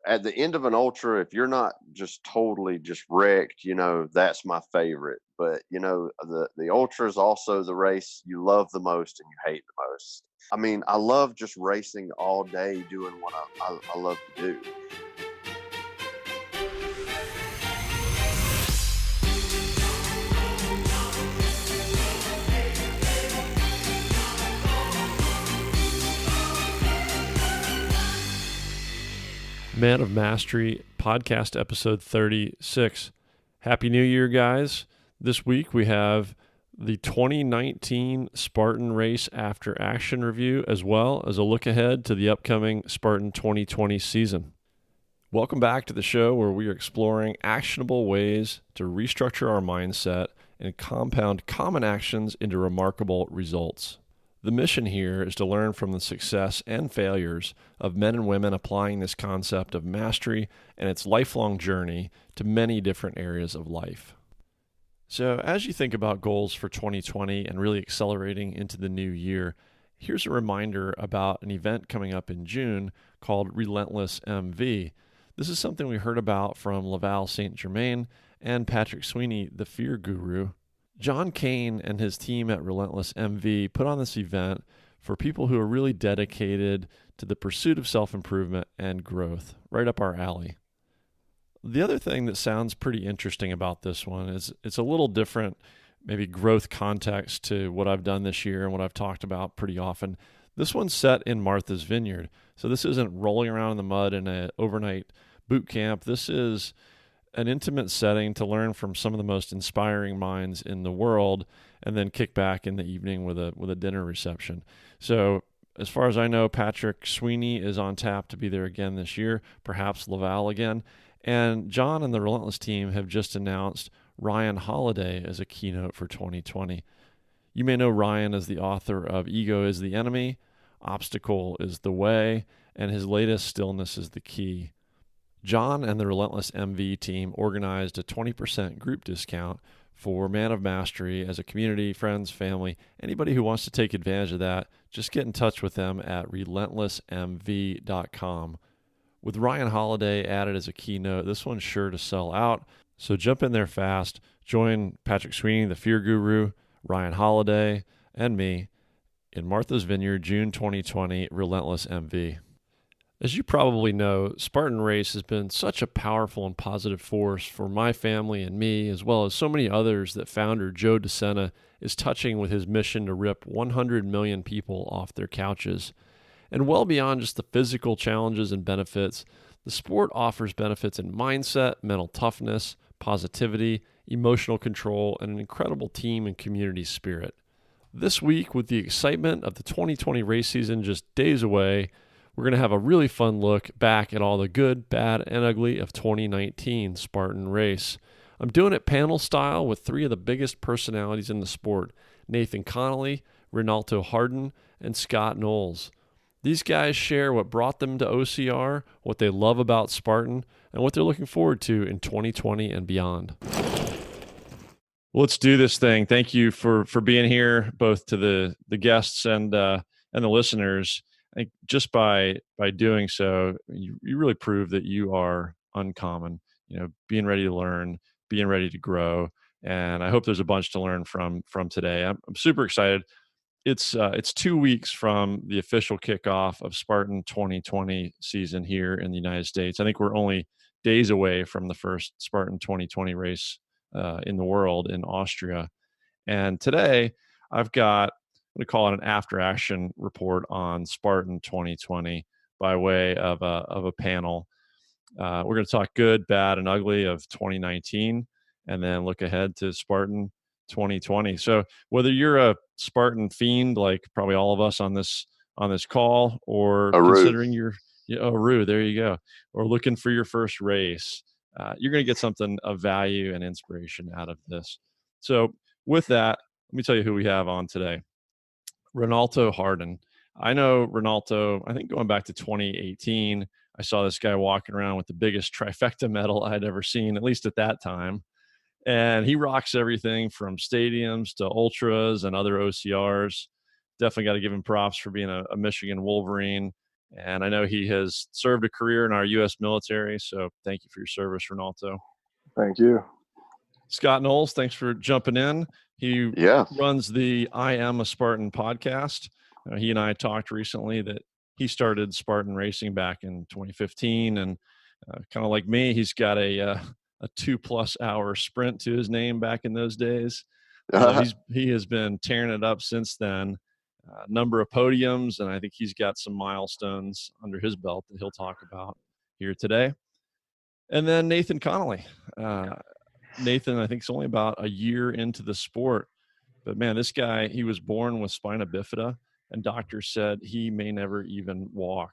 at the end of an ultra, if you're not just totally just wrecked, that's my favorite. But the ultra is also the race you love the most and you hate the most. I mean, I love just racing all day, doing what I love to do. Man of Mastery podcast episode 36. Happy New Year, guys. This week we have the 2019 Spartan Race After Action review, as well as a look ahead to the upcoming Spartan 2020 season. Welcome back to the show where we are exploring actionable ways to restructure our mindset and compound common actions into remarkable results. The mission here is to learn from the success and failures of men and women applying this concept of mastery and its lifelong journey to many different areas of life. So as you think about goals for 2020 and really accelerating into the new year, here's a reminder about an event coming up in June called Relentless MV. This is something we heard about from Laval St. Germain and Patrick Sweeney, the fear guru. John Kane and his team at Relentless MV put on this event for people who are really dedicated to the pursuit of self-improvement and growth, right up our alley. The other thing that sounds pretty interesting about this one is it's a little different, maybe growth context to what I've done this year and what I've talked about pretty often. This one's set in Martha's Vineyard, so this isn't rolling around in the mud in an overnight boot camp. This is an intimate setting to learn from some of the most inspiring minds in the world, and then kick back in the evening with a dinner reception. So as far as I know, Patrick Sweeney is on tap to be there again this year, perhaps Laval again. And John and the Relentless team have just announced Ryan Holiday as a keynote for 2020. You may know Ryan as the author of Ego is the Enemy, Obstacle is the Way, and his latest Stillness is the Key. John and the Relentless MV team organized a 20% group discount for Man of Mastery as a community, friends, family, anybody who wants to take advantage of that. Just get in touch with them at relentlessmv.com. With Ryan Holiday added as a keynote, this one's sure to sell out. So jump in there fast. Join Patrick Sweeney, the fear guru, Ryan Holiday, and me in Martha's Vineyard, June 2020, Relentless MV. As you probably know, Spartan Race has been such a powerful and positive force for my family and me, as well as so many others that founder Joe DeSena is touching with his mission to rip 100 million people off their couches. And well beyond just the physical challenges and benefits, the sport offers benefits in mindset, mental toughness, positivity, emotional control, and an incredible team and community spirit. This week, with the excitement of the 2020 race season just days away, we're going to have a really fun look back at all the good, bad, and ugly of 2019 Spartan Race. I'm doing it panel style with three of the biggest personalities in the sport, Nathan Connolly, Renalto Hardin, and Scott Knowles. These guys share what brought them to OCR, what they love about Spartan, and what they're looking forward to in 2020 and beyond. Let's do this thing. Thank you for being here, both to the guests and the listeners. I think just by doing so, you really prove that you are uncommon, being ready to learn, being ready to grow. And I hope there's a bunch to learn from today. I'm super excited. It's 2 weeks from the official kickoff of Spartan 2020 season here in the United States. I think we're only days away from the first Spartan 2020 race in the world in Austria. And today I've got, we call it an after action report on Spartan 2020 by way of a panel. We're going to talk good, bad, and ugly of 2019, and then look ahead to Spartan 2020. So whether you're a Spartan fiend, like probably all of us on this call, or considering Rue, there you go, or looking for your first race, you're going to get something of value and inspiration out of this. So with that, let me tell you who we have on today. Renalto Hardin. I know Renalto, I think going back to 2018, I saw this guy walking around with the biggest trifecta medal I'd ever seen, at least at that time. And he rocks everything from stadiums to ultras and other OCRs. Definitely got to give him props for being a Michigan Wolverine. And I know he has served a career in our U.S. military. So thank you for your service, Renalto. Thank you. Scott Knowles, thanks for jumping in. He Yeah. runs the I Am a Spartan podcast. He and I talked recently that he started Spartan Racing back in 2015. And kind of like me, he's got a 2+ hour sprint to his name back in those days. So he has been tearing it up since then. Number of podiums, and I think he's got some milestones under his belt that he'll talk about here today. And then Nathan Connolly. Nathan, I think, is only about a year into the sport, but man, this guy, he was born with spina bifida, and doctors said he may never even walk.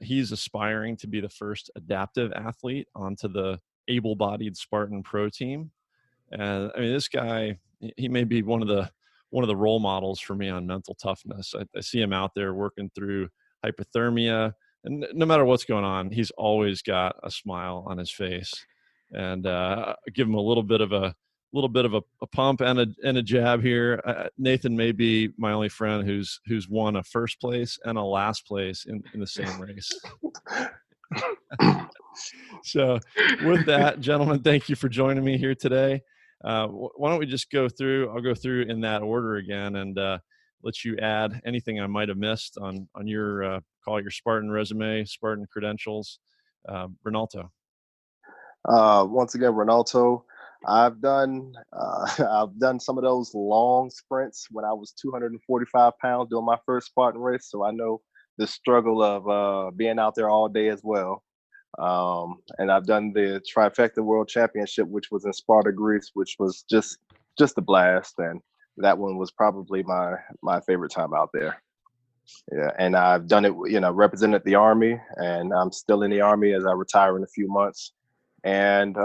He's aspiring to be the first adaptive athlete onto the able-bodied Spartan Pro team. And I mean, this guy, he may be one of the role models for me on mental toughness. I see him out there working through hypothermia, and no matter what's going on, he's always got a smile on his face. And give him a little bit of a pump and a jab here. Nathan may be my only friend who's won a first place and a last place in the same race. So with that, gentlemen, thank you for joining me here today. Why don't we just go through? I'll go through in that order again, and let you add anything I might have missed on your call it your Spartan resume, Spartan credentials. Renalto. Once again, Renalto. I've done some of those long sprints when I was 245 pounds doing my first Spartan race, so I know the struggle of being out there all day as well. And I've done the Trifecta World Championship, which was in Sparta, Greece, which was just a blast, and that one was probably my favorite time out there. Yeah, and I've done it, represented the Army, and I'm still in the Army as I retire in a few months. And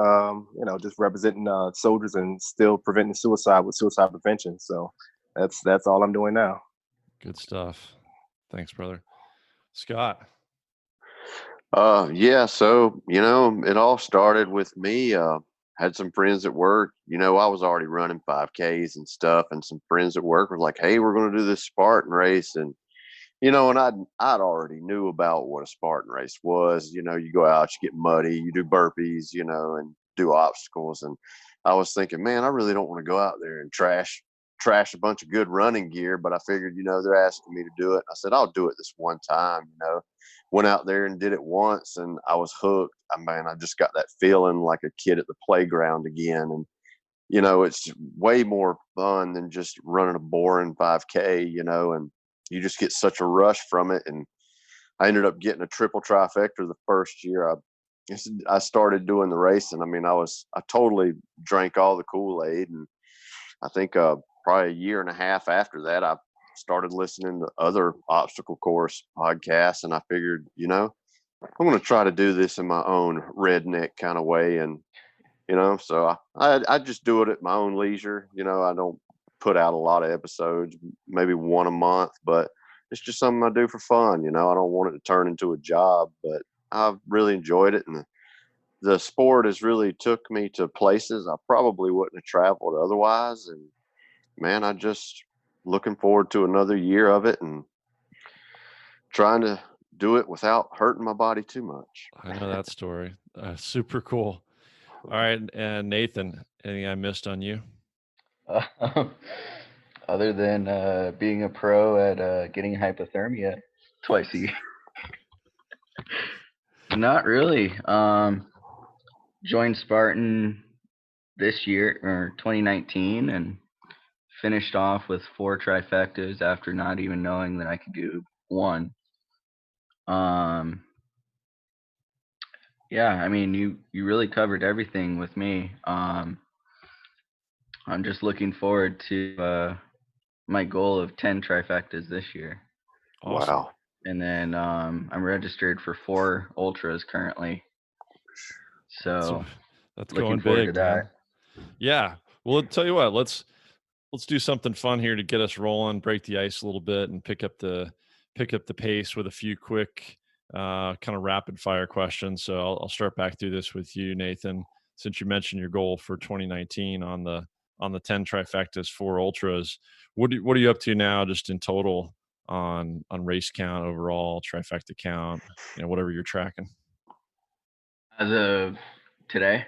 just representing soldiers and still preventing suicide with suicide prevention. So that's all I'm doing now. Good stuff. Thanks, brother. Scott. Yeah, so it all started with me. Had some friends at work. I was already running 5Ks and stuff, and some friends at work were like, "Hey, we're going to do this Spartan race," and and I'd already knew about what a Spartan race was. You go out, you get muddy, you do burpees, and do obstacles. And I was thinking, man, I really don't want to go out there and trash a bunch of good running gear. But I figured, they're asking me to do it. I said, I'll do it this one time. Went out there and did it once, and I was hooked. I just got that feeling like a kid at the playground again. And it's way more fun than just running a boring 5K. And you just get such a rush from it. And I ended up getting a triple trifecta the first year I started doing the racing. I totally drank all the Kool-Aid. And I think probably a year and a half after that, I started listening to other obstacle course podcasts. And I figured, I'm going to try to do this in my own redneck kind of way. And, so I just do it at my own leisure. I don't put out a lot of episodes, maybe one a month, but it's just something I do for fun. I don't want it to turn into a job, but I've really enjoyed it. And the sport has really took me to places I probably wouldn't have traveled otherwise. And man, I just looking forward to another year of it and trying to do it without hurting my body too much. I know that story. Super cool. All right. And Nathan, anything I missed on you? Other than being a pro at getting hypothermia twice a year. Not really. Joined Spartan this year, or 2019, and finished off with 4 trifectas after not even knowing that I could do one. Yeah, you really covered everything with me. I'm just looking forward to my goal of 10 trifectas this year. Awesome. Wow. And then I'm registered for 4 ultras currently. So that's looking going forward big, to that. man. Yeah. Well, I'll tell you what, let's do something fun here to get us rolling, break the ice a little bit, and pick up the pace with a few quick kind of rapid fire questions. So I'll start back through this with you, Nathan, since you mentioned your goal for 2019 on the 10 trifectas, 4 ultras. What are you up to now, just in total on race count overall, trifecta count, whatever you're tracking? As of today,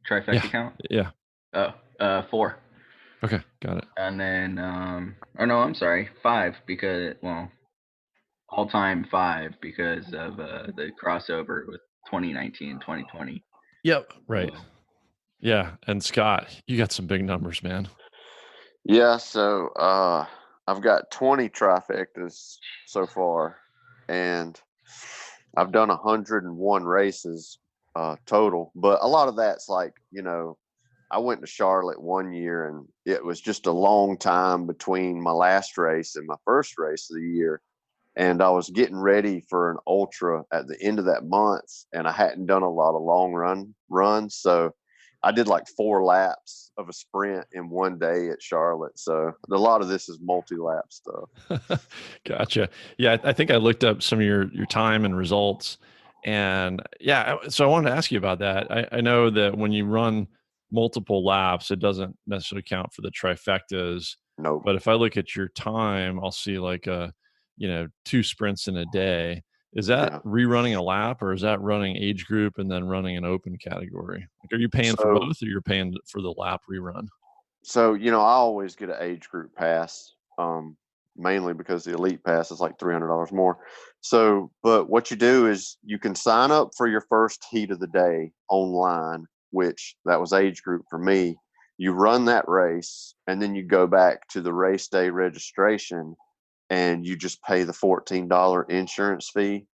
Yeah. trifecta count? Yeah. Oh, 4. Okay. Got it. And then, or no, I'm sorry, 5 because, well, all time 5 because of the crossover with 2019, 2020. Yep. Right. Yeah. And Scott, you got some big numbers, man. Yeah, so I've got 20 trifectas so far, and I've done 101 races total. But a lot of that's like, I went to Charlotte one year, and it was just a long time between my last race and my first race of the year. And I was getting ready for an ultra at the end of that month, and I hadn't done a lot of long runs. So I did like 4 laps of a sprint in one day at Charlotte. So a lot of this is multi-lap stuff. Gotcha. Yeah, I think I looked up some of your time and results, and yeah, so I wanted to ask you about that. I know that when you run multiple laps, it doesn't necessarily count for the trifectas. Nope. But if I look at your time, I'll see like 2 sprints in a day. Is that rerunning a lap, or is that running age group and then running an open category? Like, are you paying for both, or you're paying for the lap rerun? So, I always get an age group pass, mainly because the elite pass is like $300 more. So, but what you do is you can sign up for your first heat of the day online, which that was age group for me. You run that race, and then you go back to the race day registration, and you just pay the $14 insurance fee.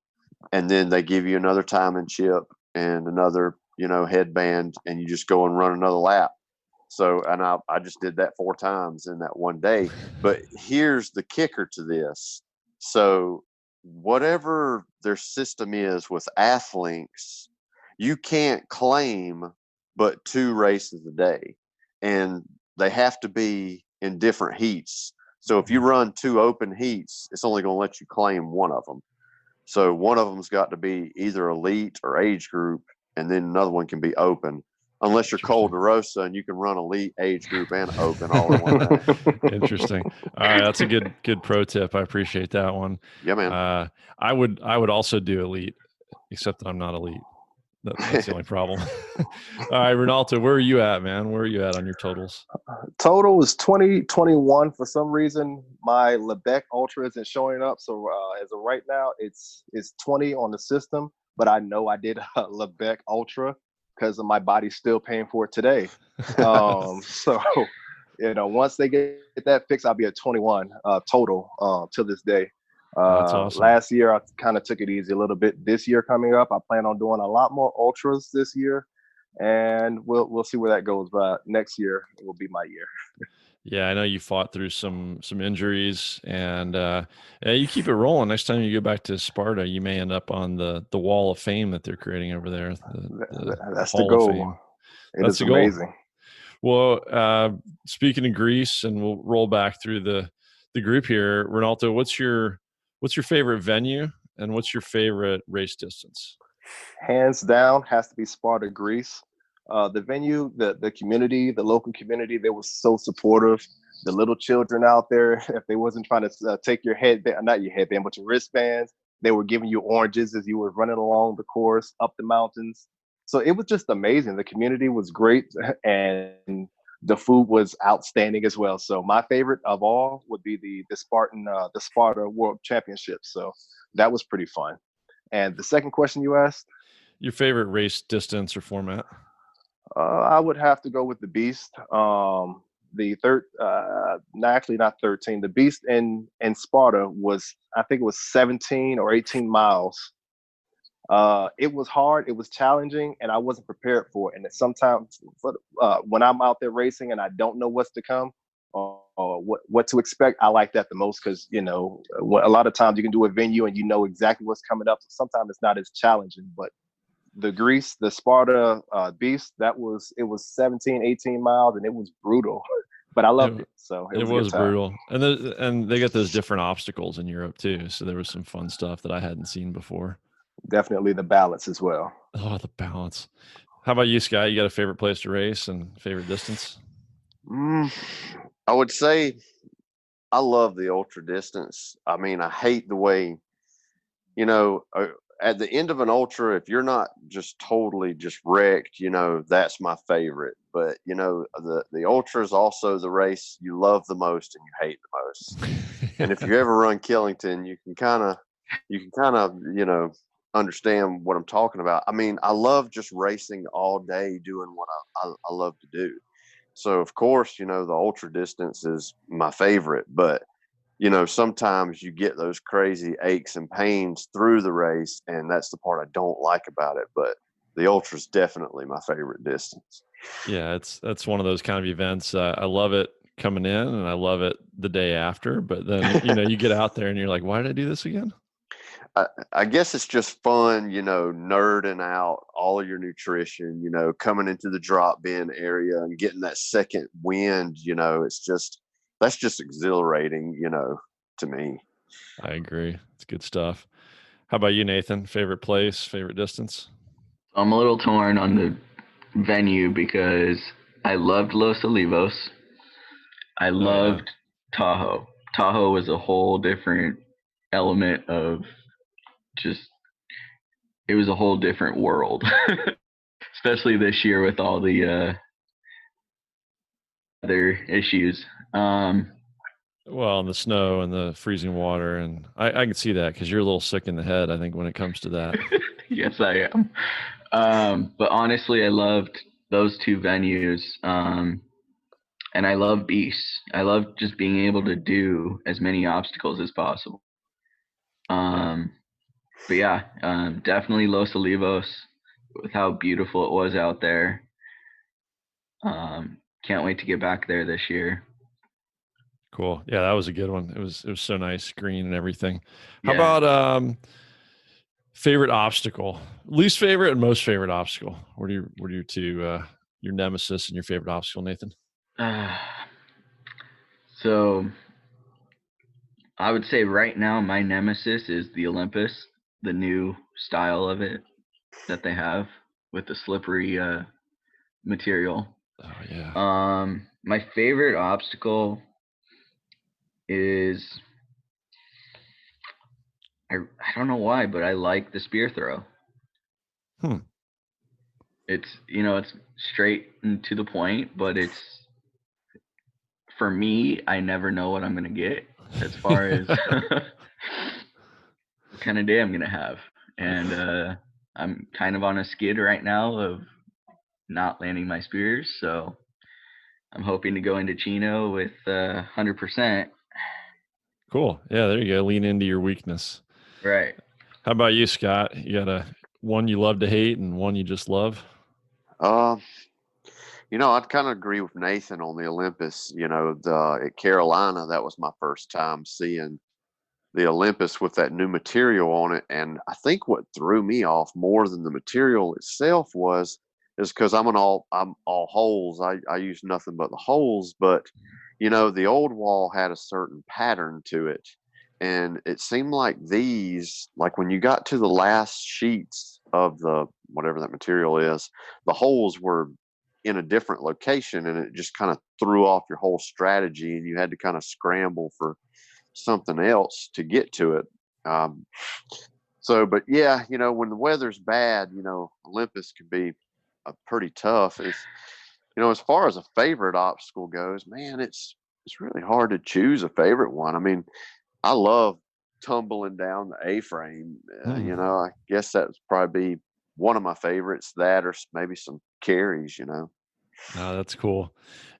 And then they give you another time and chip and another, headband, and you just go and run another lap. So, and I just did that 4 times in that one day. But here's the kicker to this. So, whatever their system is with Athlinks, you can't claim but 2 races a day. And they have to be in different heats. So, if you run 2 open heats, it's only going to let you claim one of them. So, one of them's got to be either elite or age group, and then another one can be open. Unless you're Cole DeRosa and you can run elite, age group, and open all in one day. Interesting. All right, that's a good pro tip. I appreciate that one. Yeah, man. I would also do elite, except that I'm not elite. That's the only problem. All right, Renalto, where are you at, man? Where are you at on your totals? Total is 2021. For some reason, my Lebec Ultra isn't showing up. So as of right now, it's 20 on the system. But I know I did a Lebec Ultra because my body's still paying for it today. So, once they get that fixed, I'll be at 21 total to this day. That's awesome. Last year, I kind of took it easy a little bit. This year coming up, I plan on doing a lot more ultras this year, and we'll see where that goes. But next year, it will be my year. Yeah, I know you fought through some injuries, and you keep it rolling. Next time you go back to Sparta, you may end up on the wall of fame that they're creating over there. That's Hall the of goal. Fame. That's amazing. Well, speaking of Greece, and we'll roll back through the group here. Renalto, what's your favorite venue, and what's your favorite race distance? Hands down, has to be Sparta, Greece. The venue, the community, the local community, they were so supportive. The little children out there, if they wasn't trying to take your headband, not your headband, but your wristbands, they were giving you oranges as you were running along the course, up the mountains. So it was just amazing. The community was great, and the food was outstanding as well. So my favorite of all would be the Sparta World Championship. So that was pretty fun. And the second question you asked? Your favorite race distance or format? I would have to go with the Beast. The third, no, actually not 13. The Beast in Sparta was, I think it was 17 or 18 miles. It was hard, it was challenging, and I wasn't prepared for it. And sometimes when I'm out there racing and I don't know what's to come or what to expect, I like that the most because, a lot of times you can do a venue and you know exactly what's coming up. So sometimes it's not as challenging, but the Sparta Beast, it was 17, 18 miles, and it was brutal, but I loved it. So it was brutal. And they got those different obstacles in Europe too. So there was some fun stuff that I hadn't seen before. Definitely the balance as well. Oh, the balance. How about you, Scott? You got a favorite place to race and favorite distance? I would say I love the ultra distance. I mean, I hate the way, at the end of an ultra, if you're not just totally just wrecked, that's my favorite. But the ultra is also the race you love the most and you hate the most. And if you ever run Killington, you can kind of understand what I'm talking about. I mean, I love just racing all day, doing what I love to do. So of course, the ultra distance is my favorite, but sometimes you get those crazy aches and pains through the race, and that's the part I don't like about it. But the ultra is definitely my favorite distance. Yeah, that's one of those kind of events. I love it coming in, and I love it the day after. But then you get out there, and you're like, why did I do this again? I guess it's just fun, nerding out all of your nutrition, coming into the drop bin area and getting that second wind, that's just exhilarating, to me. I agree. It's good stuff. How about you, Nathan? Favorite place, favorite distance? I'm a little torn on the venue because I loved Los Olivos. I loved Tahoe. Tahoe was a whole different element of just, it was a whole different world, especially this year with all the other issues. Well, and the snow and the freezing water, and I can see that because you're a little sick in the head, I think, when it comes to that. Yes, I am. But honestly, I loved those two venues. And I love beasts. I love just being able to do as many obstacles as possible. But yeah, definitely Los Olivos with how beautiful it was out there. Can't wait to get back there this year. Cool. Yeah, that was a good one. It was so nice, green and everything. How Yeah. about favorite obstacle? Least favorite and most favorite obstacle. What are your two your nemesis and your favorite obstacle, Nathan? So I would say right now my nemesis is the Olympus, the new style of it that they have with the slippery material. Oh yeah. My favorite obstacle is I don't know why, but I like the spear throw. It's it's straight and to the point, but it's, for me, I never know what I'm gonna get as far as what kind of day I'm gonna have. And I'm kind of on a skid right now of not landing my spears, so I'm hoping to go into Chino with 100%. Cool. Yeah, there you go. Lean into your weakness. Right. How about you, Scott? You got one you love to hate and one you just love? I'd kind of agree with Nathan on the Olympus. At Carolina, that was my first time seeing the Olympus with that new material on it. And I think what threw me off more than the material itself is because I'm all holes. I use nothing but the holes, but the old wall had a certain pattern to it. And it seemed like like when you got to the last sheets of the whatever that material is, the holes were in a different location, and it just kind of threw off your whole strategy, and you had to kind of scramble for something else to get to it. But yeah, when the weather's bad, Olympus can be pretty tough. As far as a favorite obstacle goes, man, it's really hard to choose a favorite one. I mean, I love tumbling down the A-frame. I guess that would probably be one of my favorites. That, or maybe some carries. Oh, that's cool.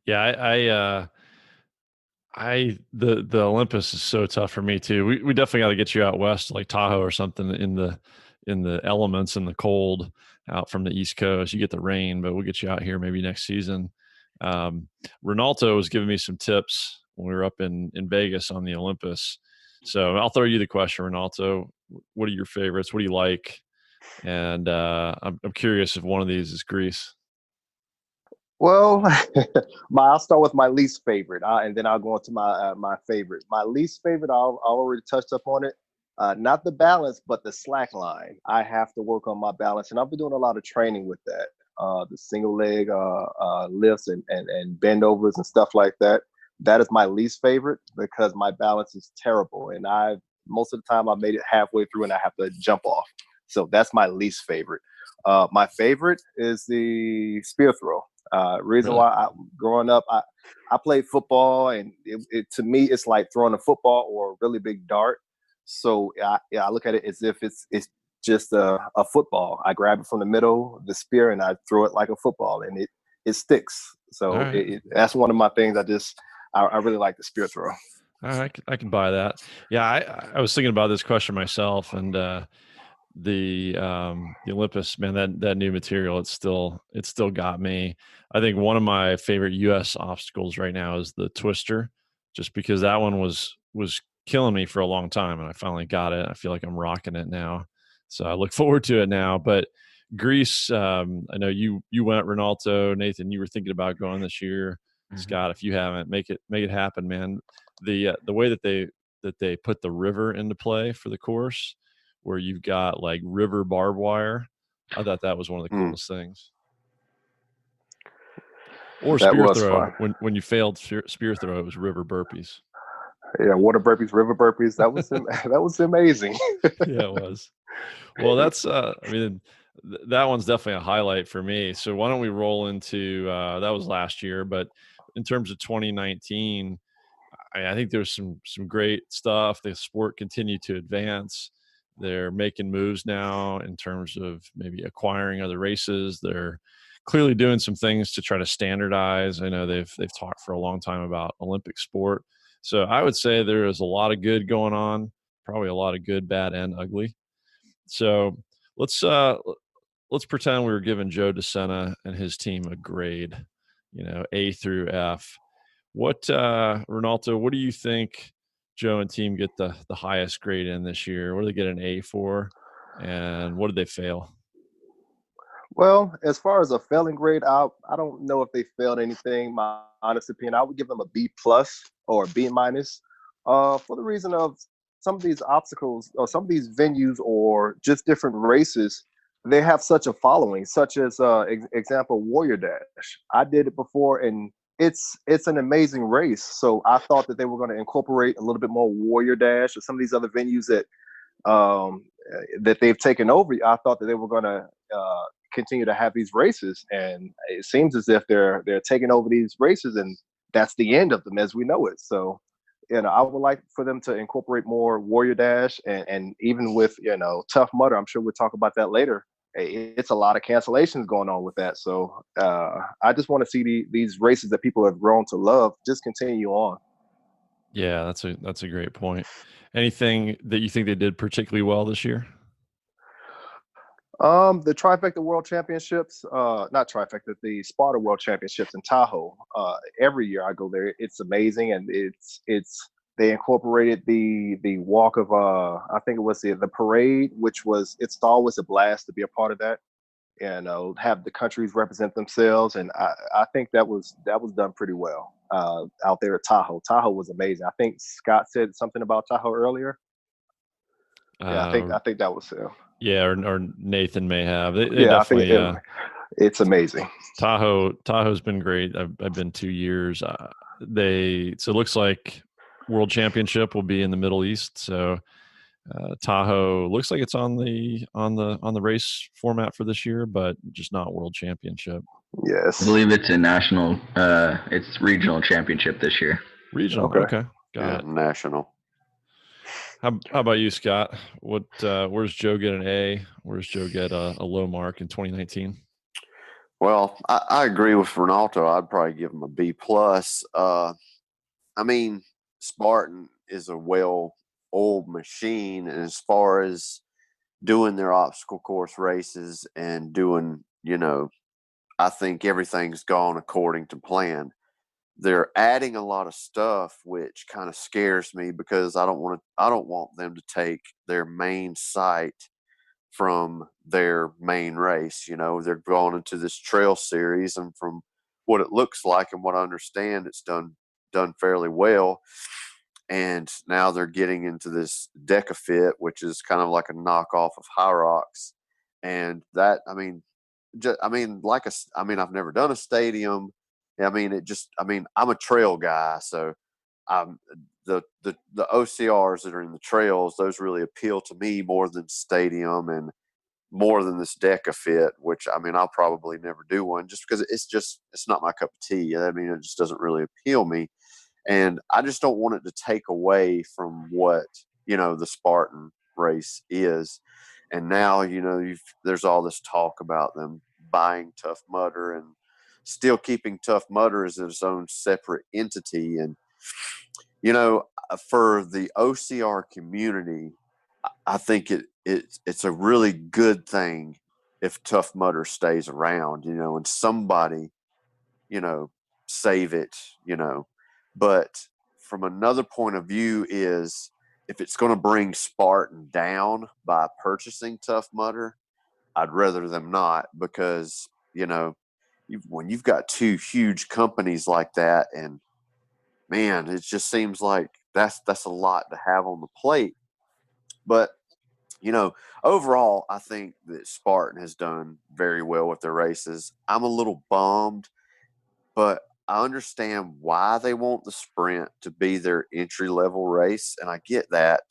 Yeah, the Olympus is so tough for me too. We definitely got to get you out west, like Tahoe or something, in the elements and the cold out from the East Coast. You get the rain, but we'll get you out here maybe next season. Renalto was giving me some tips when we were up in Vegas on the Olympus. So I'll throw you the question, Renalto. What are your favorites? What do you like? And I'm curious if one of these is grease. Well, I'll start with my least favorite, and then I'll go into my favorite. My least favorite, I already touched up on it. Not the balance, but the slack line. I have to work on my balance, and I've been doing a lot of training with that. The single leg lifts and bend overs and stuff like that. That is my least favorite because my balance is terrible, and most of the time I made it halfway through and I have to jump off. So that's my least favorite. My favorite is the spear throw. Reason Really? why growing up, I played football, and to me, it's like throwing a football or a really big dart. So I look at it as if it's just a football. I grab it from the middle, the spear, and I throw it like a football, and it sticks. All So right. that's one of my things. I really like the spear throw. All right, I can buy that. Yeah, I was thinking about this question myself, and the Olympus, man, that new material, it's still got me. I think one of my favorite U.S. obstacles right now is the twister, just because that one was killing me for a long time, and I finally got it. I feel like I'm rocking it now, so I look forward to it now. But Greece, I know you went, Renalto, Nathan, you were thinking about going this year. Scott, if you haven't, make it happen, man. The way that they put the river into play for the course, where you've got like river barbed wire, I thought that was one of the coolest things. Or That spear was throw. fun. When you failed spear throw, it was river burpees. Yeah, water burpees, river burpees. That was amazing. Yeah, it was. Well, that's I mean, that one's definitely a highlight for me. So why don't we roll into that was last year, but in terms of 2019, I think there's some great stuff. The sport continued to advance. They're making moves now in terms of maybe acquiring other races. They're clearly doing some things to try to standardize. I know they've talked for a long time about Olympic sport. So I would say there is a lot of good going on, probably a lot of good, bad, and ugly. So let's pretend we were giving Joe DeSena and his team a grade, A through F. What Renalto, what do you think Joe and team get the highest grade in this year? What do they get an A for? And what did they fail? Well, as far as a failing grade, I don't know if they failed anything. My honest opinion, I would give them a B plus or a B minus, for the reason of some of these obstacles or some of these venues or just different races. They have such a following, such as example Warrior Dash. I did it before, and it's an amazing race. So I thought that they were going to incorporate a little bit more Warrior Dash or some of these other venues that they've taken over. I thought that they were going to continue to have these races, and it seems as if they're taking over these races, and that's the end of them as we know it. So, I would like for them to incorporate more Warrior Dash, and even with Tough Mudder. I'm sure we'll talk about that later. It's a lot of cancellations going on with that. So I just want to see these races that people have grown to love just continue on. Yeah, that's a great point. Anything that you think they did particularly well this year? The Trifecta World Championships, not Trifecta, the Sparta World Championships in Tahoe. Every year I go there, it's amazing, and it's they incorporated the walk of I think it was the parade, which was it's always a blast to be a part of that, and have the countries represent themselves, and I think that was done pretty well out there at Tahoe. Tahoe was amazing. I think Scott said something about Tahoe earlier. Yeah, I think that was yeah, or Nathan may have. They yeah, I think definitely. it's amazing. Tahoe's been great. I've been 2 years. So it looks like World Championship will be in the Middle East. So Tahoe looks like it's on the race format for this year, but just not World Championship. Yes, I believe it's a national. It's regional championship this year. Regional. Okay. Got it. National. How about you, Scott? Where's Joe get an A? Where's Joe get a low mark in 2019? Well, I agree with Renalto. I'd probably give him a B plus. I mean, Spartan is a well-oiled machine, and as far as doing their obstacle course races and doing, I think everything's gone according to plan. They're adding a lot of stuff, which kind of scares me because I don't want them to take their main site from their main race. They're going into this trail series, and from what it looks like and what I understand, it's done fairly well. And now they're getting into this Decafit, which is kind of like a knockoff of High Rocks. And that, I've never done a stadium, I mean, I'm a trail guy, so the OCRs that are in the trails, those really appeal to me more than stadium and more than this Deca Fit, which I mean, I'll probably never do one just because it's not my cup of tea. I mean, it just doesn't really appeal me. And I just don't want it to take away from what, the Spartan race is. And now, there's all this talk about them buying Tough Mudder and still keeping Tough Mudder as its own separate entity. And, for the OCR community, I think it's a really good thing if Tough Mudder stays around, and somebody, you know, save it, But from another point of view is if it's going to bring Spartan down by purchasing Tough Mudder, I'd rather them not because, when you've got two huge companies like that, and man, it just seems like that's a lot to have on the plate. But overall, I think that Spartan has done very well with their races. I'm a little bummed, but I understand why they want the sprint to be their entry level race, and I get that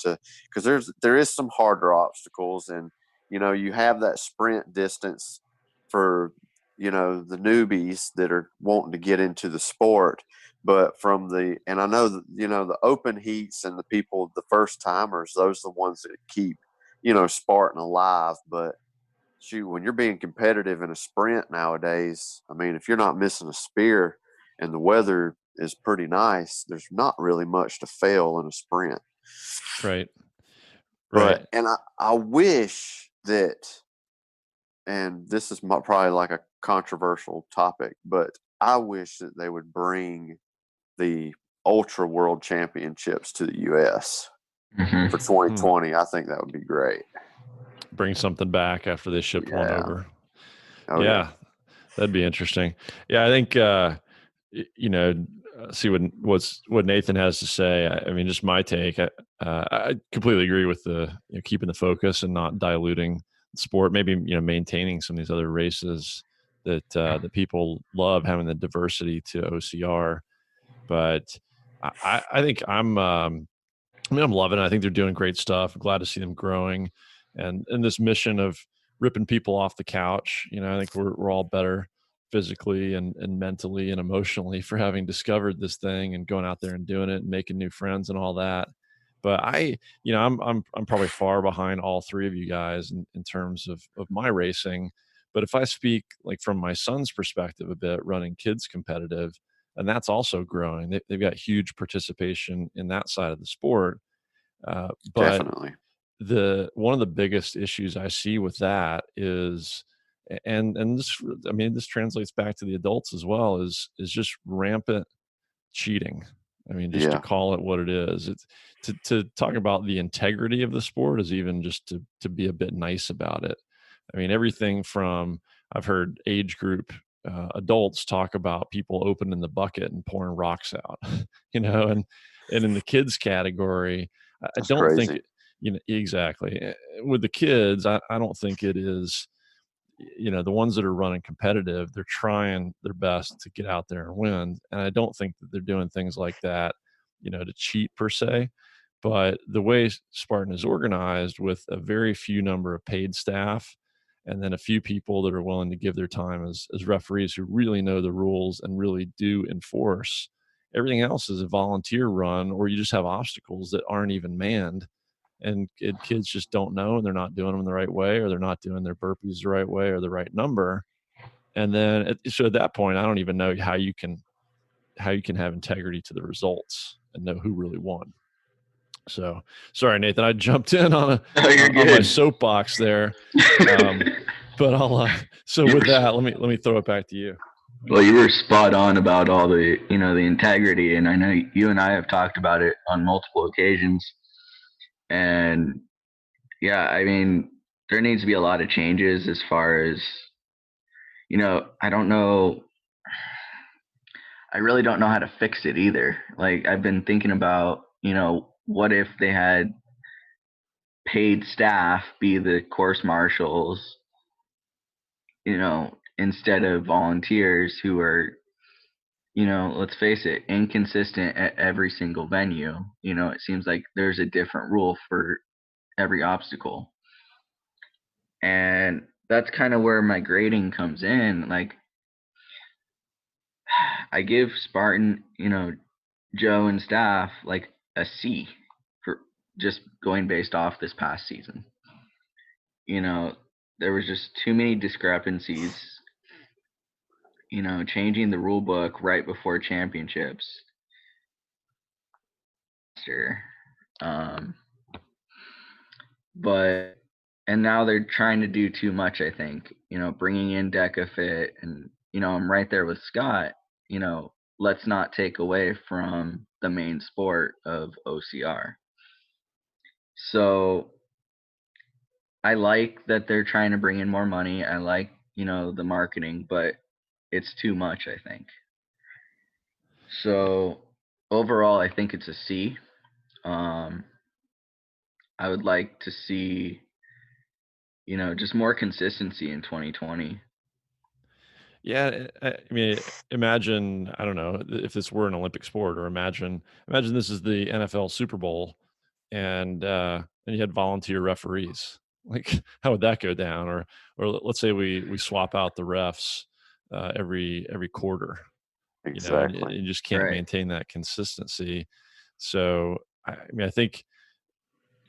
because there is some harder obstacles, and you have that sprint distance for the newbies that are wanting to get into the sport. But and I know that the open heats and the people, the first timers, those are the ones that keep Spartan alive. But shoot, when you're being competitive in a sprint nowadays, I mean, if you're not missing a spear and the weather is pretty nice, there's not really much to fail in a sprint. Right. And I wish that, and this is probably like a controversial topic, but I wish that they would bring the Ultra World Championships to the U.S. For 2020. I think that would be great. Bring something back after they shipped one over. Yeah, that'd be interesting. Yeah, I think see what Nathan has to say. I mean, just my take. I completely agree with the keeping the focus and not diluting the sport. Maybe maintaining some of these other races that that people love, having the diversity to OCR. But I think I'm loving it. I think they're doing great stuff. I'm glad to see them growing, and this mission of ripping people off the couch. I think we're all better physically and mentally and emotionally for having discovered this thing and going out there and doing it and making new friends and all that. But I'm probably far behind all three of you guys in terms of my racing. But if I speak like from my son's perspective a bit, running kids competitive, and that's also growing. They've got huge participation in that side of the sport. But definitely, one of the biggest issues I see with that is, and this, I mean, this translates back to the adults as well, is just rampant cheating. I mean, just to call it what it is. It's to talk about the integrity of the sport is even just to be a bit nice about it. I mean, everything from I've heard age group adults talk about people opening the bucket and pouring rocks out, and in the kids category, I don't crazy. think, exactly with the kids, I don't think it is, the ones that are running competitive, they're trying their best to get out there and win. And I don't think that they're doing things like that, to cheat per se. But the way Spartan is organized with a very few number of paid staff and then a few people that are willing to give their time as referees who really know the rules and really do enforce. Everything else is a volunteer run, or you just have obstacles that aren't even manned. And kids just don't know, and they're not doing them the right way, or they're not doing their burpees the right way or the right number. And then so at that point, I don't even know how you can have integrity to the results and know who really won. So sorry, Nathan, I jumped in on my soapbox there. But I'll so with that, let me throw it back to you. Well, you were spot on about all the the integrity, and I know you and I have talked about it on multiple occasions. And yeah, I mean, there needs to be a lot of changes as far as I don't know. I really don't know how to fix it either. Like, I've been thinking about, what if they had paid staff be the course marshals, instead of volunteers who are, let's face it, inconsistent at every single venue. It seems like there's a different rule for every obstacle. And that's kind of where my grading comes in. Like, I give Spartan, Joe and staff, like a C for just going based off this past season. There was just too many discrepancies, changing the rule book right before championships. Sure. But and now they're trying to do too much, I think, bringing in DecaFit, and I'm right there with Scott. Let's not take away from the main sport of OCR. So I like that they're trying to bring in more money. I like, the marketing, but it's too much, I think. So overall, I think it's a C. I would like to see, just more consistency in 2020. Yeah, I mean, imagine, I don't know if this were an Olympic sport, or imagine this is the NFL Super Bowl, and you had volunteer referees. Like, how would that go down? Or let's say we swap out the refs every quarter, and Exactly. you just can't Right. maintain that consistency. So I mean, I think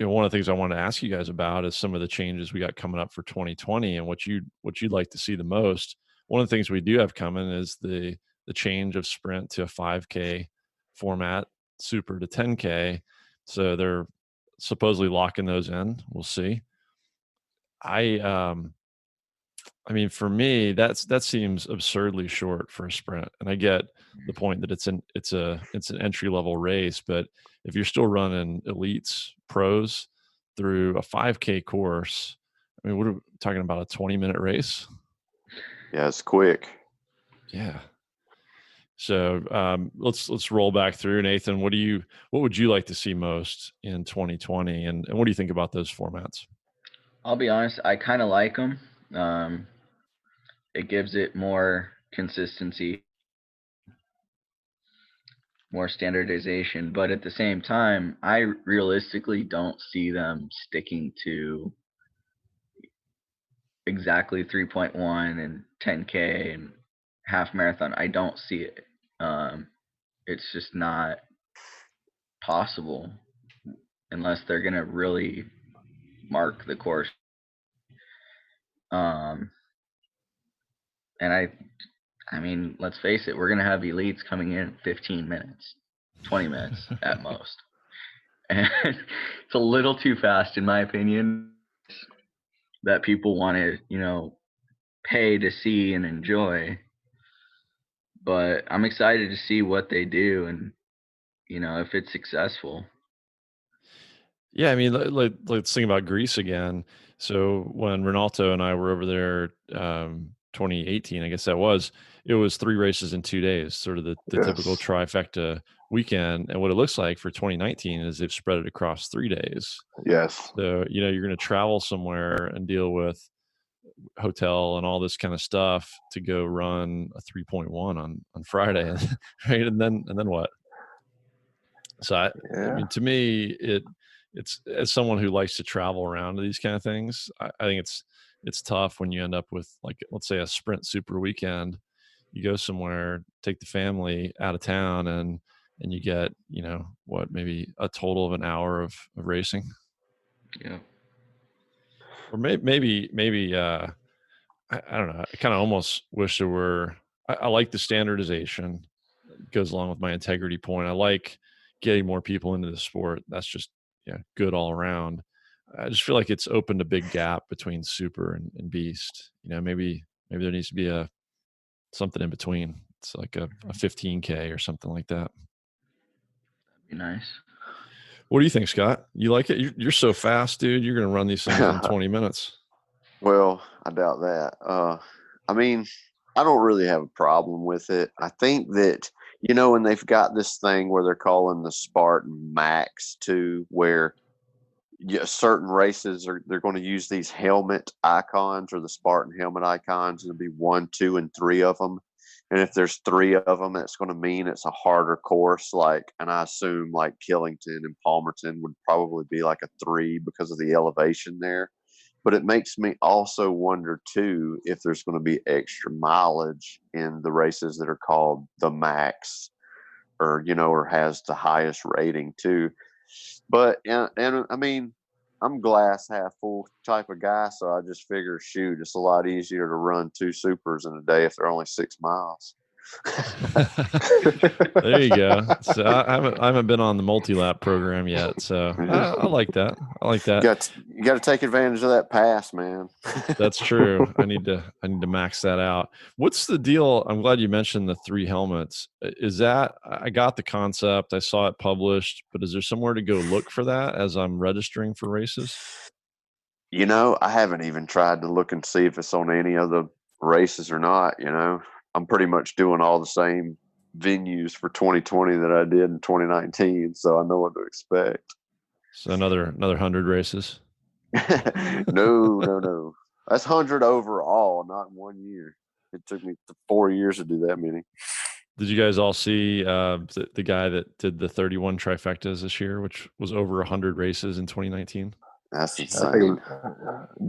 one of the things I wanted to ask you guys about is some of the changes we got coming up for 2020, and what you'd like to see the most. One of the things we do have coming is the change of sprint to a 5K format, super to 10K. So they're supposedly locking those in. We'll see. I mean, for me, that seems absurdly short for a sprint, and I get the point that it's an entry level race, but if you're still running elites, pros through a 5K course, I mean, what are we talking about, a 20-minute race? Yeah, it's quick. Yeah. So let's roll back through. Nathan, what would you like to see most in 2020, and what do you think about those formats? I'll be honest, I kind of like them. It gives it more consistency, more standardization, but at the same time, I realistically don't see them sticking to exactly 3.1 and 10K and half marathon. I don't see it. It's just not possible unless they're going to really mark the course. And I mean, let's face it, we're going to have elites coming in 15 minutes, 20 minutes at most. And it's a little too fast, in my opinion, that people want to, pay to see and enjoy. But I'm excited to see what they do, and, if it's successful. Yeah, I mean, let's think about Greece again. So when Renalto and I were over there, 2018, I guess it was 3 races in 2 days, sort of the typical Yes. trifecta weekend. And what it looks like for 2019 is they've spread it across 3 days. Yes. So, you're going to travel somewhere and deal with hotel and all this kind of stuff to go run a 3.1 on Friday, right? And then what? So I Yeah. mean, to me, it's, as someone who likes to travel around to these kind of things, I think it's tough when you end up with, like, let's say a sprint super weekend. You go somewhere, take the family out of town, and you get, what, maybe a total of an hour of racing. Yeah. Or maybe I don't know. I kind of almost wish there were. I like the standardization. It goes along with my integrity point. I like getting more people into the sport. That's just, yeah, good all around. I just feel like it's opened a big gap between super and beast. Maybe there needs to be something in between. It's like a 15K or something like that. Be nice. What do you think, Scott? You like it? You're so fast, dude. You're going to run these things in 20 minutes. Well, I doubt that. I mean, I don't really have a problem with it. I think that, and they've got this thing where they're calling the Spartan Max too, where certain races they're going to use these helmet icons, or the Spartan helmet icons, and there'll be 1, 2, and 3 of them. And if there's 3 of them, it's going to mean it's a harder course. Like, and I assume like Killington and Palmerton would probably be like a 3 because of the elevation there. But it makes me also wonder too if there's going to be extra mileage in the races that are called the max, or or has the highest rating too. But and I mean, I'm glass half full type of guy, so I just figure, shoot, it's a lot easier to run 2 supers in a day if they're only 6 miles. There you go. So I haven't been on the multi-lap program yet, so I like that. I like that. You got to take advantage of that pass, man. That's true. I need to max that out. What's the deal? I'm glad you mentioned the 3 helmets. Is that, I got the concept, I saw it published, but is there somewhere to go look for that as I'm registering for races? I haven't even tried to look and see if it's on any of the races or not. I'm pretty much doing all the same venues for 2020 that I did in 2019, so I know what to expect. So another 100 races. No. That's 100 overall, not in 1 year. It took me 4 years to do that many. Did you guys all see the guy that did the 31 trifectas this year, which was over 100 races in 2019? That's I insane. think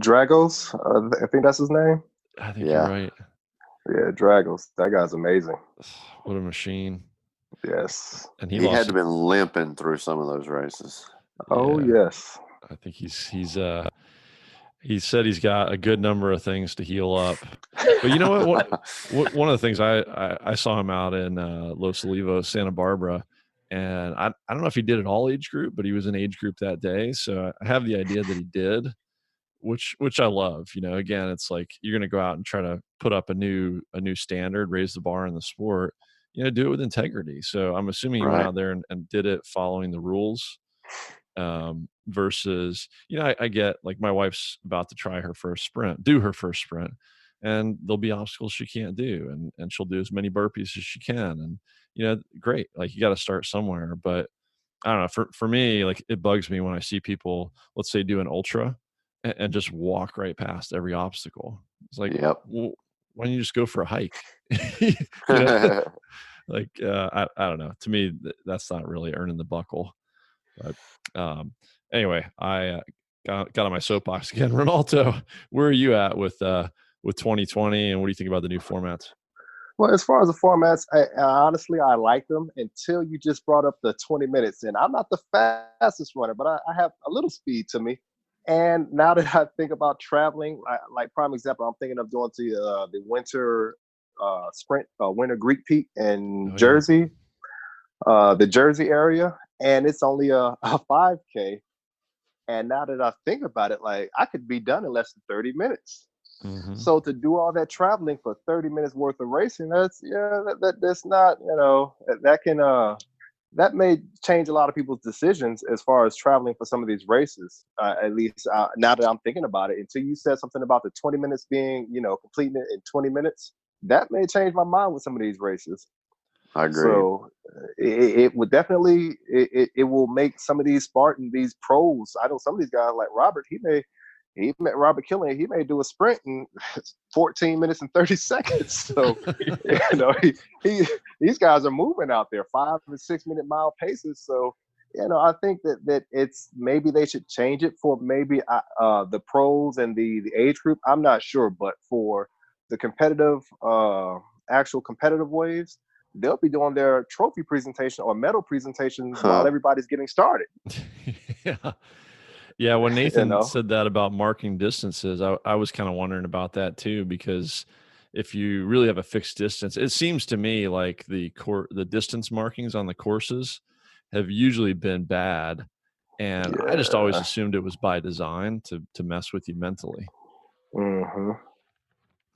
Dragos. I think that's his name. I think you're right. Yeah, Dragos. That guy's amazing. What a machine. Yes. And he had to have been limping through some of those races. Oh, yes. I think he said he's got a good number of things to heal up. But you know what one of the things I saw him out in Los Olivos, Santa Barbara, and I don't know if he did an all age group, but he was an age group that day. So I have the idea that he did, which I love. Again, it's like you're going to go out and try to put up a new standard, raise the bar in the sport, do it with integrity. So I'm assuming he went out there and did it following the rules. Versus, I get, like, my wife's about to do her first sprint, and there'll be obstacles she can't do, and she'll do as many burpees as she can. And, great. Like, you got to start somewhere, but I don't know, for me, like, it bugs me when I see people, let's say, do an ultra and just walk right past every obstacle. It's like, well, why don't you just go for a hike? Like, I don't know. To me, that's not really earning the buckle. But anyway, I got on my soapbox again. Renalto, where are you at with 2020, and what do you think about the new formats? Well, as far as the formats, I honestly, I like them until you just brought up the 20 minutes. And I'm not the fastest runner, but I have a little speed to me. And now that I think about traveling, like prime example, I'm thinking of going to the winter sprint, winter Greek Peak in Jersey, the Jersey area. And it's only a 5K. And now that I think about it, like, I could be done in less than 30 minutes. Mm-hmm. So to do all that traveling for 30 minutes worth of racing, that's not, that may change a lot of people's decisions as far as traveling for some of these races. At least now that I'm thinking about it, until you said something about the 20 minutes being, completing it in 20 minutes, that may change my mind with some of these races. I agree. So it would definitely, it will make some of these these pros. I know some of these guys like Robert, he met Robert Killian, he may do a sprint in 14 minutes and 30 seconds. So, these guys are moving out there 5 and 6 minute mile paces. So, I think that it's, maybe they should change it for maybe the pros and the age group. I'm not sure, but for the competitive, actual competitive waves, they'll be doing their trophy presentation or medal presentations while everybody's getting started. Yeah. When Nathan said that about marking distances, I was kind of wondering about that too, because if you really have a fixed distance, it seems to me like the distance markings on the courses have usually been bad. And I just always assumed it was by design to mess with you mentally. Mm-hmm.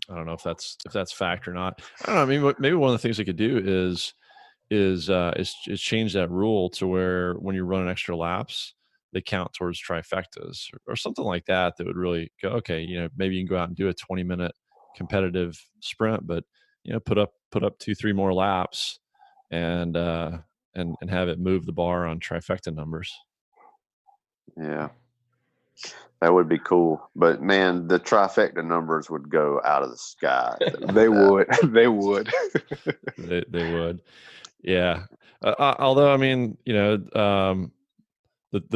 I don't know if that's fact or not. I don't know. I mean, maybe one of the things they could do is change that rule to where when you run extra laps, they count towards trifectas or something like that. That would really go, okay, maybe you can go out and do a 20-minute competitive sprint, but put up 2-3 more laps and have it move the bar on trifecta numbers. Yeah. That would be cool. But man, the trifecta numbers would go out of the sky if they did They that. would. They would. They would. Yeah. Although, I mean, the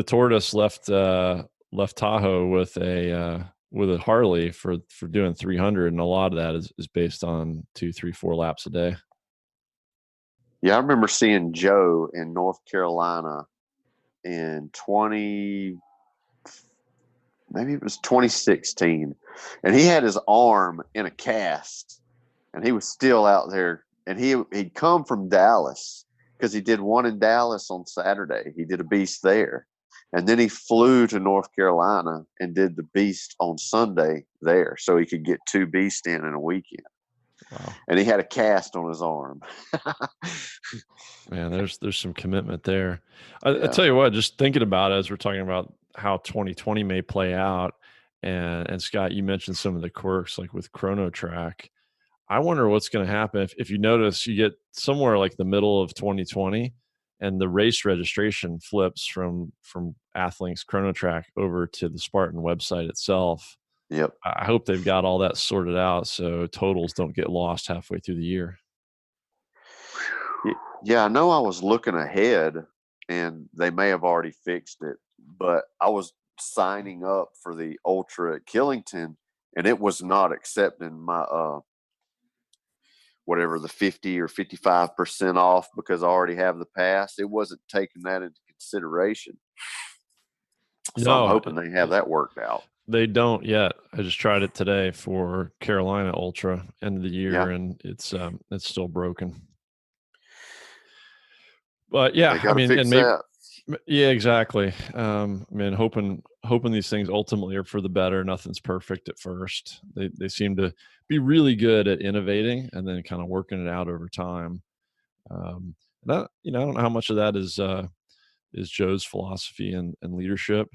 tortoise left Tahoe with a Harley for doing 300, and a lot of that is based on 2, 3, 4 laps a day. Yeah, I remember seeing Joe in North Carolina in maybe it was 2016, and he had his arm in a cast, and he was still out there, and he'd come from Dallas because he did one in Dallas on Saturday. He did a beast there, and then he flew to North Carolina and did the beast on Sunday there, so he could get 2 beasts in a weekend. Wow. And he had a cast on his arm. Man, there's some commitment there. I tell you what, just thinking about it as we're talking about how 2020 may play out, and Scott, you mentioned some of the quirks like with Chrono Track. I wonder what's going to happen if you notice you get somewhere like the middle of 2020 and the race registration flips from Athlink's Chrono Track over to the Spartan website itself. Yep. I hope they've got all that sorted out so totals don't get lost halfway through the year. Yeah, I know I was looking ahead and they may have already fixed it, but I was signing up for the Ultra at Killington and it was not accepting my whatever the 50 or 55% off because I already have the pass. It wasn't taking that into consideration. So I'm hoping they have that worked out. They don't yet. I just tried it today for Carolina Ultra end of the year, and it's still broken. But yeah, I mean, and maybe, yeah, exactly. I mean, hoping these things ultimately are for the better. Nothing's perfect at first. They seem to be really good at innovating and then kind of working it out over time. And I don't know how much of that is Joe's philosophy and leadership.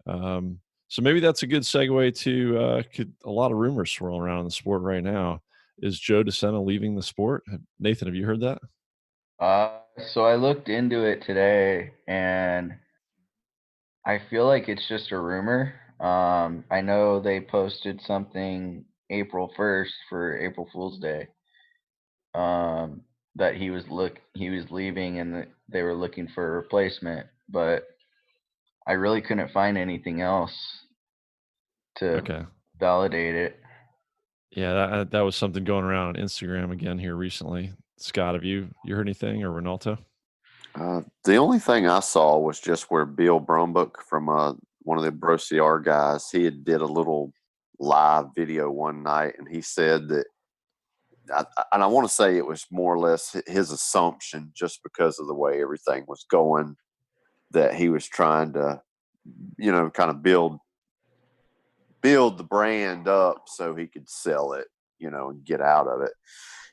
So maybe that's a good segue to a lot of rumors swirling around in the sport right now. Is Joe DeSena leaving the sport? Nathan, have you heard that? So I looked into it today, and I feel like it's just a rumor. I know they posted something April 1st for April Fool's Day. That he was leaving and they were looking for a replacement, but I really couldn't find anything else to validate it. Yeah, that was something going around on Instagram again here recently. Scott, have you heard anything, or Renalto? The only thing I saw was just where Bill Brumbuck from one of the Bro CR guys, he did a little live video one night, and he said that, and I want to say it was more or less his assumption, just because of the way everything was going, that he was trying to, kind of build the brand up so he could sell it, and get out of it.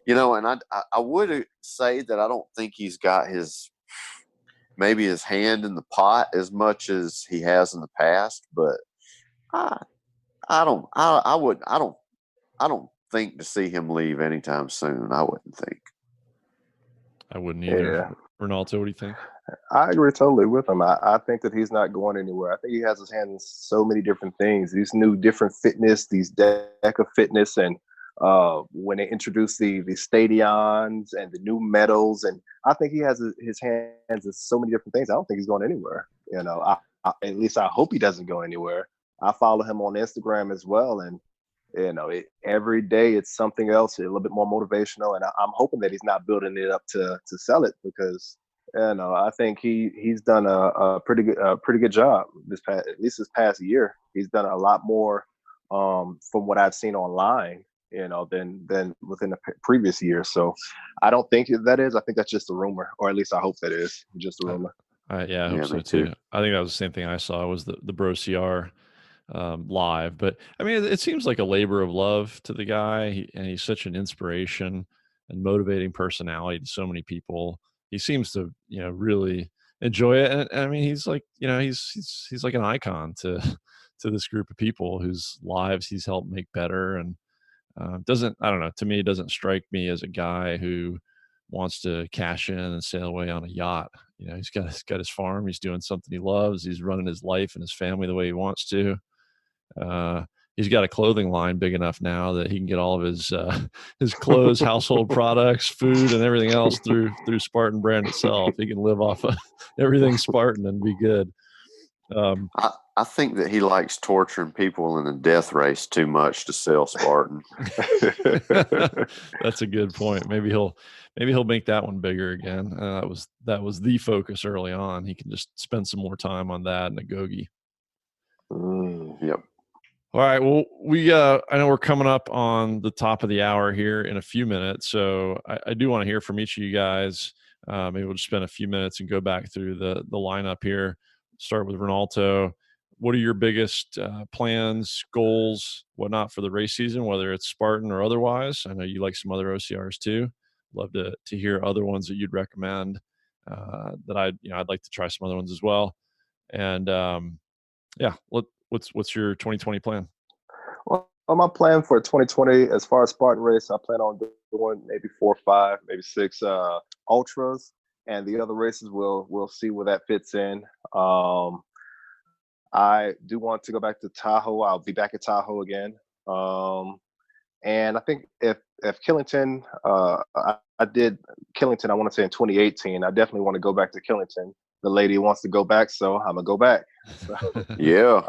And I would say that I don't think he's got maybe his hand in the pot as much as he has in the past, but I don't think to see him leave anytime soon. I wouldn't think. I wouldn't either. Yeah. Renalto, what do you think? I agree totally with him. I think that he's not going anywhere. I think he has his hand in so many different things. These new different fitness, these deck of fitness, and when they introduce the stadions and the new medals, and I think he has his hands in so many different things. I don't think he's going anywhere. At least I hope he doesn't go anywhere. I follow him on Instagram as well, and every day it's something else, a little bit more motivational, and I'm hoping that he's not building it up to sell it, because I think he's done a pretty good job at least this past year. He's done a lot more from what I've seen online, than within the previous year. So I don't think that is. I think that's just a rumor, or at least I hope that is just a rumor. Yeah, I hope so too. I think that was the same thing I saw was the Bro CR live. But I mean, it seems like a labor of love to the guy, and he's such an inspiration and motivating personality to so many people. He seems to, really enjoy it. And I mean, he's like, he's like an icon to this group of people whose lives he's helped make better. And I don't know, to me, it doesn't strike me as a guy who wants to cash in and sail away on a yacht. he's got his farm. He's doing something he loves. He's running his life and his family the way he wants to. He's got a clothing line big enough now that he can get all of his clothes, household products, food, and everything else through Spartan brand itself. He can live off of everything Spartan and be good. I think that he likes torturing people in the death race too much to sell Spartan. That's a good point. Maybe he'll make that one bigger again. That was the focus early on. He can just spend some more time on that and a Gogi. Yep. All right. Well, I know we're coming up on the top of the hour here in a few minutes, so I do want to hear from each of you guys. Maybe we'll just spend a few minutes and go back through the lineup here. Start with Renalto. What are your biggest plans, goals, whatnot for the race season, whether it's Spartan or otherwise? I know you like some other OCRs too. Love to hear other ones that you'd recommend. That I'd like to try some other ones as well. And what's your 2020 plan? Well, my plan for 2020, as far as Spartan Race, I plan on doing maybe 4 or 5, maybe 6 ultras, and the other races we'll see where that fits in. I do want to go back to Tahoe. I'll be back at Tahoe again. And I think if Killington, I did Killington, I want to say in 2018. I definitely want to go back to Killington. The lady wants to go back, so I'm gonna go back. So, yeah.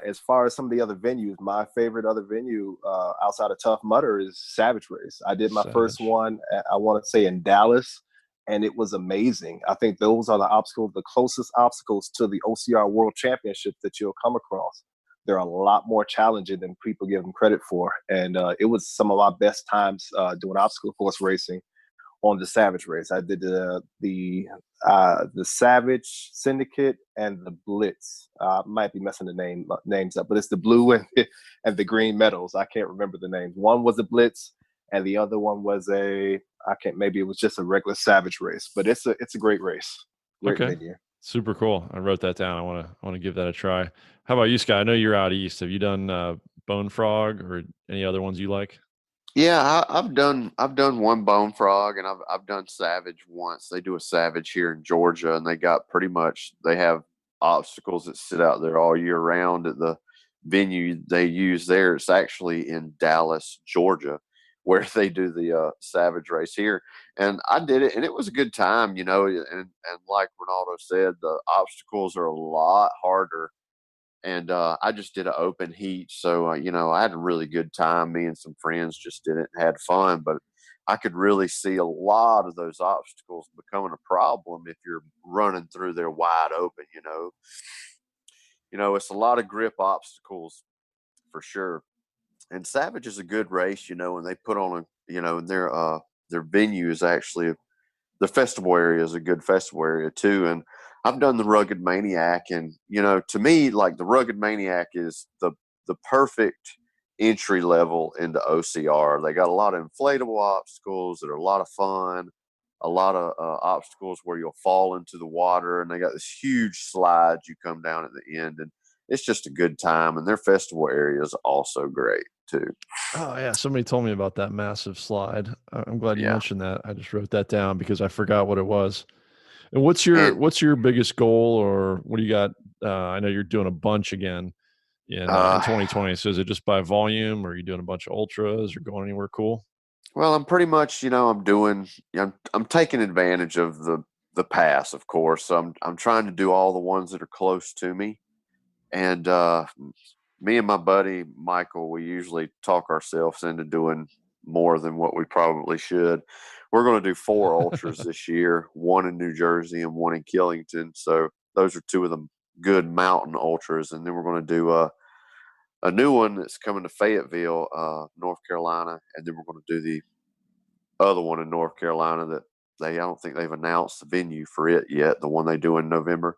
As far as some of the other venues, my favorite other venue outside of Tough Mudder is Savage Race. I did my first one, I want to say in Dallas, and it was amazing. I think those are the closest obstacles to the OCR World Championship that you'll come across. They're a lot more challenging than people give them credit for. And it was some of my best times doing obstacle course racing on the Savage Race. I did the Savage Syndicate and the Blitz. Might be messing the names up, but it's the blue and the green medals. I can't remember the names. One was a Blitz, and the other one was maybe it was just a regular Savage Race. But it's a great race. Great venue. Super cool. I wrote that down. I want to give that a try. How about you, Scott? I know you're out east. Have you done Bone Frog or any other ones you like? Yeah, I've done one Bone Frog, and I've done Savage once. They do a Savage here in Georgia, and they have obstacles that sit out there all year round at the venue they use there. It's actually in Dallas, Georgia, where they do the Savage Race here. And I did it, and it was a good time, and like Renalto said, the obstacles are a lot harder. And I just did an open heat. So, I had a really good time. Me and some friends just did it and had fun. But I could really see a lot of those obstacles becoming a problem if you're running through there wide open, It's a lot of grip obstacles for sure. And Savage is a good race, and they put on their venue is actually, the festival area is a good festival area too. And I've done the Rugged Maniac, and to me, like, the Rugged Maniac is the perfect entry level into OCR. They got a lot of inflatable obstacles that are a lot of fun, a lot of obstacles where you'll fall into the water, and they got this huge slide you come down at the end, and it's just a good time. And their festival area is also great too. Oh yeah, somebody told me about that massive slide. I'm glad you mentioned that. I just wrote that down because I forgot what it was. And what's your biggest goal, or what do you got? I know you're doing a bunch again in 2020. So is it just by volume, or are you doing a bunch of ultras, or going anywhere cool? Well, I'm pretty much, I'm taking advantage of the pass, of course. So I'm trying to do all the ones that are close to me. And me and my buddy Michael, we usually talk ourselves into doing more than what we probably should. We're going to do 4 ultras this year, one in New Jersey and one in Killington. So those are 2 of the good mountain ultras. And then we're going to do a new one that's coming to Fayetteville, North Carolina. And then we're going to do the other one in North Carolina that I don't think they've announced the venue for it yet, the one they do in November.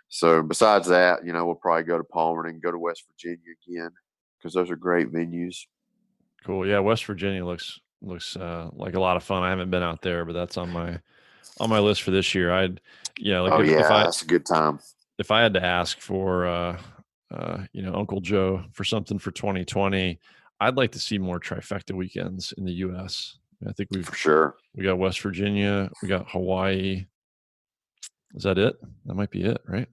So besides that, we'll probably go to Palmer and go to West Virginia again, because those are great venues. Cool. Yeah, West Virginia looks like a lot of fun. I haven't been out there, but that's on my list for this year. That's a good time. If I had to ask for Uncle Joe for something for 2020, I'd like to see more trifecta weekends in the U.S. I think For sure. we got West Virginia, we got Hawaii. Is that it? That might be it, right?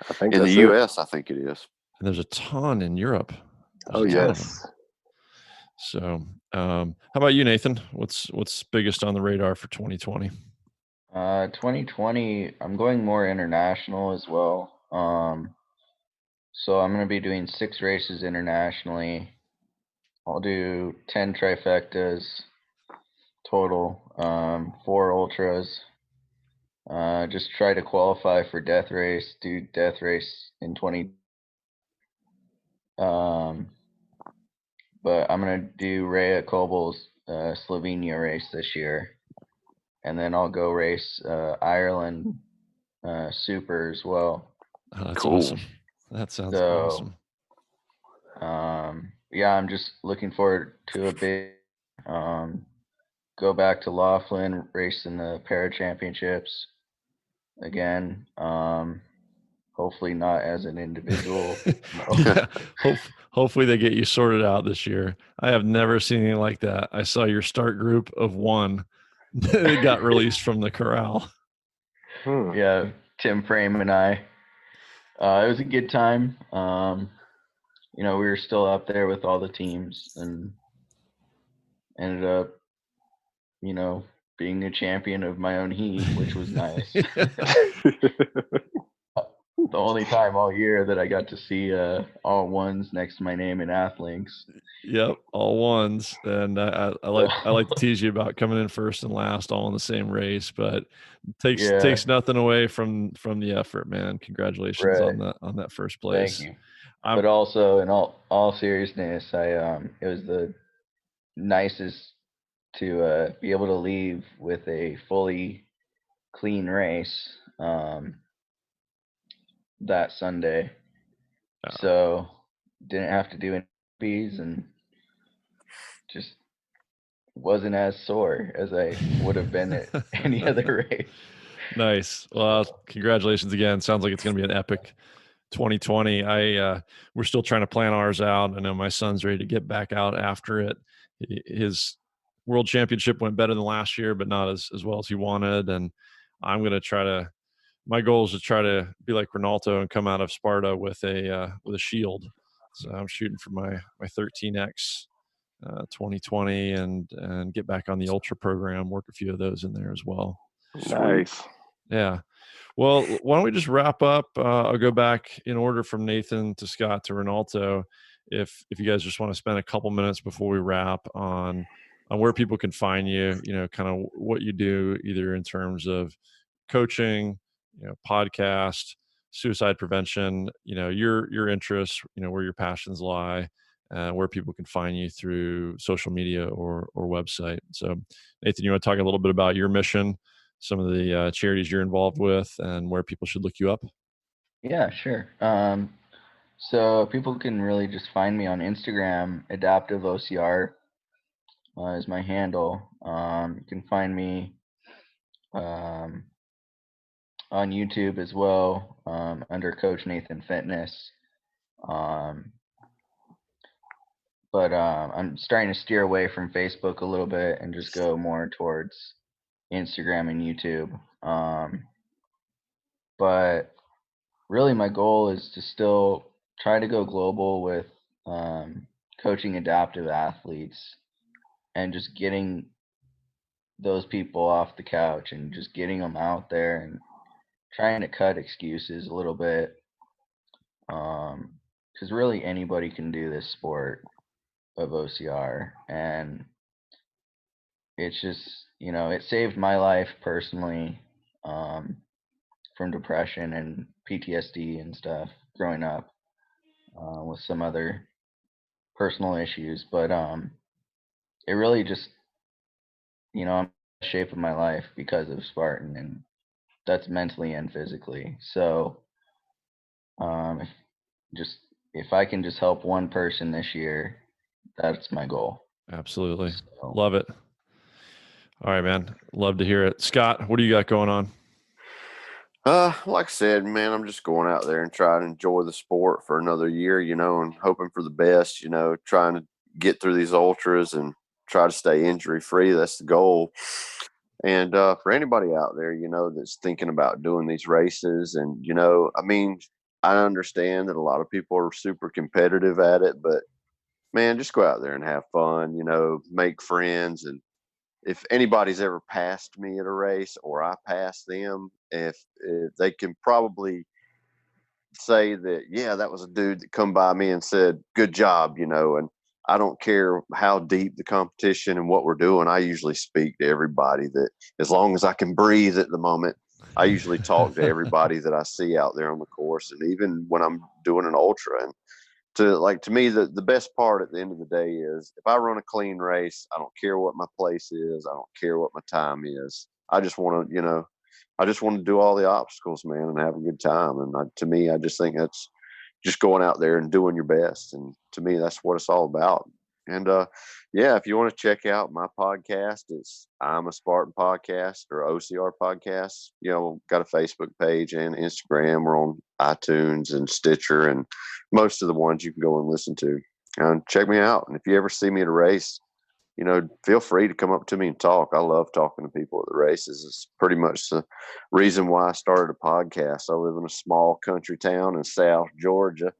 I think In that's the it. U.S., I think it is. And there's a ton in Europe. Oh, There's a ton of them. yes. So, how about you, Nathan? What's biggest on the radar for 2020? 2020, I'm going more international as well. So I'm going to be doing 6 races internationally. I'll do 10 trifectas total, 4 ultras. Just try to qualify for death race, do death race in 20. But I'm going to do Rhea Kobel's Slovenia race this year. And then I'll go race Ireland Super as well. Oh, that's Cool. awesome. That sounds awesome. Yeah, I'm just looking forward to a big go back to Laughlin, race in the para championships again. Hopefully not as an individual. Yeah. Hopefully they get you sorted out this year. I have never seen anything like that. I saw your start group of 1 that got released from the corral. Yeah, Tim Frame and I. It was a good time. We were still up there with all the teams and ended up, being a champion of my own heat, which was nice. The only time all year that I got to see all 1s next to my name in Athlinks. Yep, all 1s. And I like to tease you about coming in first and last all in the same race, but takes nothing away from the effort, man. Congratulations on that first place. Thank you. But also, in all seriousness, it was the nicest to be able to leave with a fully clean race that Sunday. So didn't have to do any bees and just wasn't as sore as I would have been at any other race. Nice. Well, congratulations again. Sounds like it's going to be an epic 2020. We're still trying to plan ours out. I know my son's ready to get back out after it. His world championship went better than last year, but not as well as he wanted. And I'm going to my goal is to try to be like Renalto and come out of Sparta with a shield. So I'm shooting for my 13X 2020 and get back on the ultra program, work a few of those in there as well. Nice. Yeah. Well, why don't we just wrap up? I'll go back in order from Nathan to Scott to Renalto. If you guys just want to spend a couple minutes before we wrap on where people can find you, kind of what you do, either in terms of coaching, podcast, suicide prevention, your interests, where your passions lie, where people can find you through social media or website. So, Nathan, you want to talk a little bit about your mission, some of the charities you're involved with, and where people should look you up? Yeah, sure. So people can really just find me on Instagram. Adaptive OCR is my handle. You can find me on YouTube as well, under Coach Nathan Fitness. But I'm starting to steer away from Facebook a little bit and just go more towards Instagram and YouTube. But really my goal is to still try to go global with coaching adaptive athletes and just getting those people off the couch and just getting them out there and trying to cut excuses a little bit. Because really anybody can do this sport of OCR, and it's just, it saved my life personally from depression and PTSD and stuff growing up with some other personal issues. But it really just, I'm in the shape of my life because of Spartan, and that's mentally and physically. So if I can just help one person this year, that's my goal. Absolutely. So. Love it. All right, man. Love to hear it. Scott, what do you got going on? Like I said, man, I'm just going out there and trying to enjoy the sport for another year, and hoping for the best, trying to get through these ultras and try to stay injury free. That's the goal. And for anybody out there, that's thinking about doing these races, and I mean, I understand that a lot of people are super competitive at it, but man, just go out there and have fun. Make friends, and if anybody's ever passed me at a race or I pass them, if they can probably say that, yeah, that was a dude that come by me and said, good job, and I don't care how deep the competition and what we're doing. I usually speak to everybody that, as long as I can breathe at the moment, I usually talk to everybody that I see out there on the course. And even when I'm doing an ultra, and to me, the best part at the end of the day is if I run a clean race, I don't care what my place is. I don't care what my time is. I just want to, I just want to do all the obstacles, man, and have a good time. And to me, I just think that's just going out there and doing your best. And to me, that's what it's all about. And yeah, if you want to check out my podcast, it's I'm a Spartan Podcast or OCR Podcast. Got a Facebook page and Instagram. We're on iTunes and Stitcher and most of the ones you can go and listen to. And check me out. And if you ever see me at a race, feel free to come up to me and talk. I love talking to people at the races. It's pretty much the reason why I started a podcast. I live in a small country town in South Georgia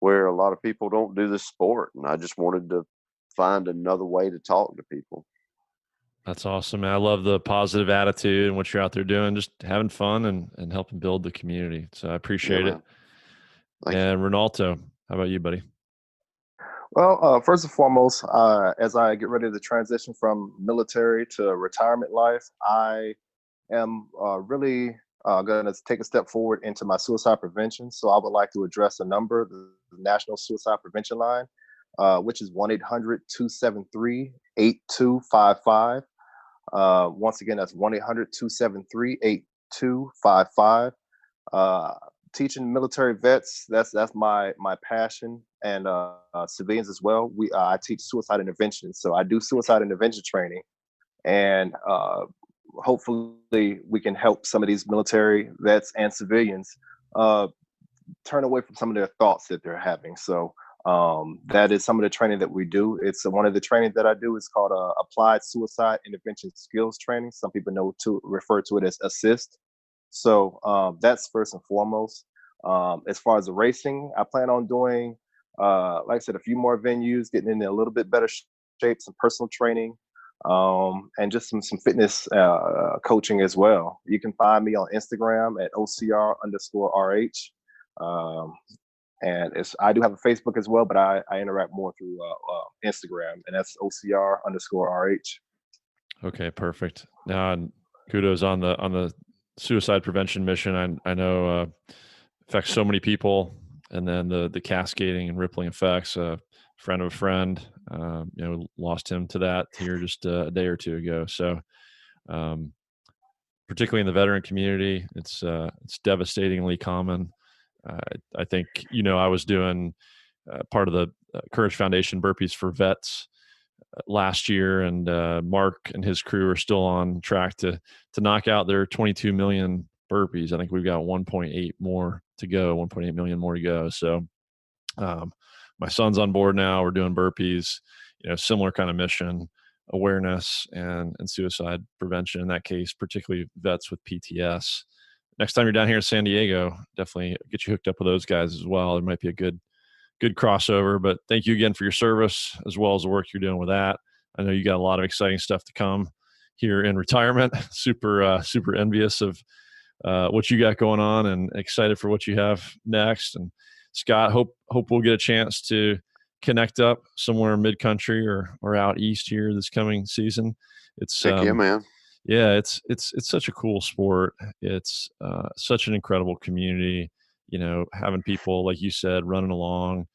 where a lot of people don't do this sport. And I just wanted to find another way to talk to people. That's awesome, man. I love the positive attitude and what you're out there doing, just having fun and helping build the community. So I appreciate it. And Renalto, how about you, buddy? Well, first and foremost, as I get ready to transition from military to retirement life, I am really going to take a step forward into my suicide prevention. So I would like to address a number, the National Suicide Prevention Line, which is 1-800-273-8255. Once again, that's 1-800-273-8255. Teaching military vets, that's my passion, and civilians as well. I teach suicide intervention, so I do suicide intervention training, and hopefully we can help some of these military vets and civilians turn away from some of their thoughts that they're having. So that is some of the training that we do. It's one of the training that I do is called Applied Suicide Intervention Skills Training. Some people refer to it as ASSIST. So that's first and foremost. As far as the racing, I plan on doing, like I said, a few more venues, getting in a little bit better shape, some personal training, and just some fitness coaching as well. You can find me on Instagram at OCR_RH. And I do have a Facebook as well, but I interact more through Instagram, and that's OCR_RH. Okay, perfect. Now, kudos on the suicide prevention mission. I know affects so many people, and then the cascading and rippling effects. A friend of a friend, lost him to that here just a day or two ago. So, particularly in the veteran community, it's devastatingly common. I think I was doing part of the Courage Foundation burpees for vets last year, and Mark and his crew are still on track to knock out their 22 million burpees. I think we've got 1.8 more to go, 1.8 million more to go. So my son's on board now. We're doing burpees, similar kind of mission, awareness and suicide prevention in that case, particularly vets with PTS. Next time you're down here in San Diego, definitely get you hooked up with those guys as well. There might be a good crossover, but thank you again for your service as well as the work you're doing with that. I know you got a lot of exciting stuff to come here in retirement. Super envious of what you got going on and excited for what you have next. And Scott, hope we'll get a chance to connect up somewhere mid-country or out east here this coming season. It's yeah, man. Yeah, it's such a cool sport. It's such an incredible community. Having people like you said running along.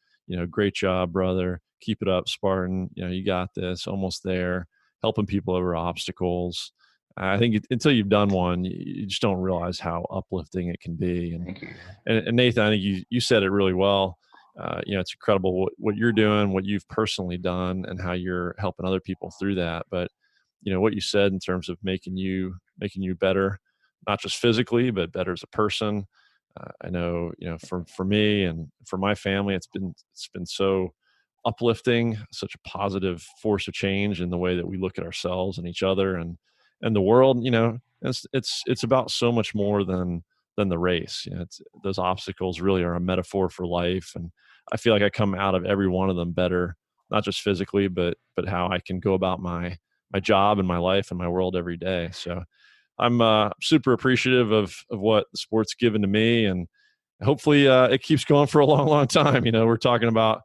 Great job, brother. Keep it up, Spartan. You got this. Almost there. Helping people over obstacles. I think until you've done one, you just don't realize how uplifting it can be. And Nathan, I think you said it really well. It's incredible what you're doing, what you've personally done, and how you're helping other people through that. But what you said in terms of making you better, not just physically, but better as a person. I know, for me and for my family, it's been so uplifting, such a positive force of change in the way that we look at ourselves and each other and the world. It's about so much more than the race. It's those obstacles really are a metaphor for life, and I feel like I come out of every one of them better, not just physically, but how I can go about my job and my life and my world every day. So I'm super appreciative of what the sport's given to me, and hopefully it keeps going for a long, long time. We're talking about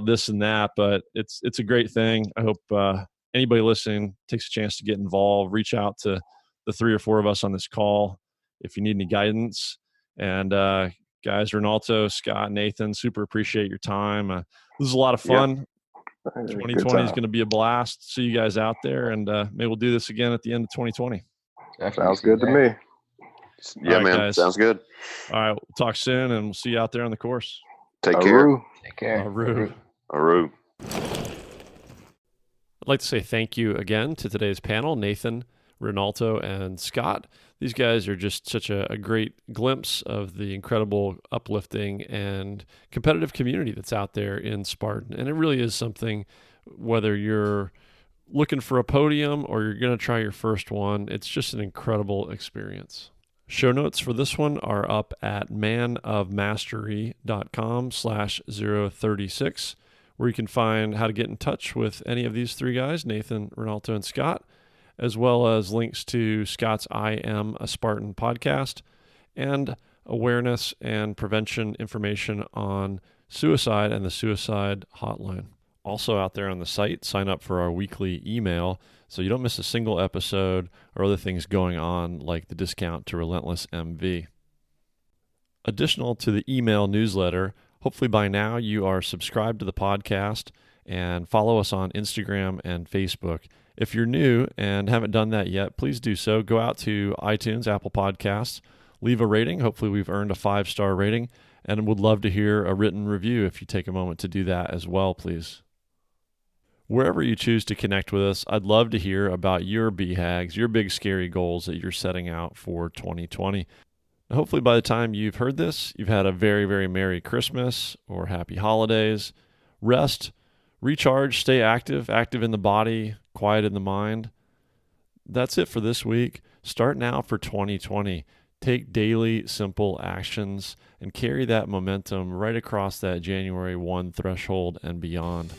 this and that, but it's a great thing. I hope anybody listening takes a chance to get involved. Reach out to the 3 or 4 of us on this call if you need any guidance. And guys, Renalto, Scott, Nathan, super appreciate your time. This is a lot of fun. Yep. 2020 is going to be a blast. See you guys out there, and maybe we'll do this again at the end of 2020. Definitely. Sounds good to me. Yeah, right, man. Guys. Sounds good. All right. We'll talk soon, and we'll see you out there on the course. Take care. Aru. Take care. Aru. Aru. I'd like to say thank you again to today's panel, Nathan, Renalto, and Scott. These guys are just such a great glimpse of the incredible uplifting and competitive community that's out there in Spartan. And it really is something, whether you're looking for a podium or you're going to try your first one, it's just an incredible experience. Show notes for this one are up at manofmastery.com/036, where you can find how to get in touch with any of these 3 guys, Nathan, Renalto, and Scott, as well as links to Scott's I Am a Spartan podcast and awareness and prevention information on suicide and the suicide hotline. Also out there on the site, sign up for our weekly email so you don't miss a single episode or other things going on like the discount to Relentless MV. Additional to the email newsletter, hopefully by now you are subscribed to the podcast and follow us on Instagram and Facebook. If you're new and haven't done that yet, please do so. Go out to iTunes, Apple Podcasts, leave a rating. Hopefully we've earned a 5-star rating, and would love to hear a written review if you take a moment to do that as well, please. Wherever you choose to connect with us, I'd love to hear about your BHAGs, your big scary goals that you're setting out for 2020. Hopefully by the time you've heard this, you've had a very, very Merry Christmas or Happy Holidays. Rest, recharge, stay active in the body, quiet in the mind. That's it for this week. Start now for 2020. Take daily, simple actions and carry that momentum right across that January 1 threshold and beyond.